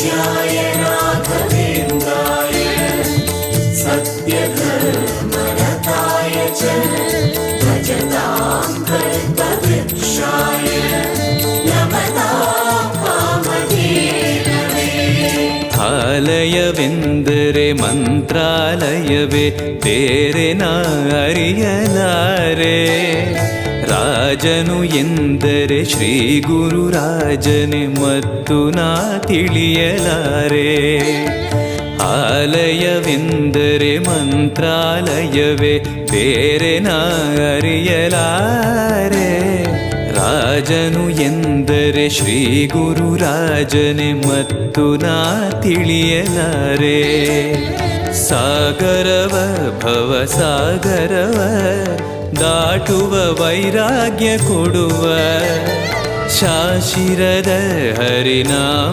पूज्याय राघवेन्द्राय सत्यधर्मरताय च भजतां कल्पवृक्षाय नमतां कामधेनवे। ಆಲಯವೆಂದರೆ ಮಂತ್ರಾಲಯವೇ ಬೇರೆ ನಾ ಅರಿಯಲಾರೆ. ರಾಜನು ಎಂದರೆ ಶ್ರೀ ಗುರುರಾಜನೇ ಮತ್ತು ನಾ ತಿಳಿಯಲಾರೆ. ಆಲಯವೆಂದರೆ ಮಂತ್ರಾಲಯವೇ ಬೇರೆ ನಾ ಅರಿಯಲಾರೆ. ರಾಜನು ಎಂದರೆ ಶ್ರೀ ಗುರುರಾಜನೇ ಮತ್ತು ನಾ ತಿಳಿಯಲಾರೆ. ಸಾಗರವ ಭವ ಸಾಗರವ ದಾಟುವ ವೈರಾಗ್ಯ ಕೊಡುವ ಶಾಶಿರದ ಹರಿನಾಮ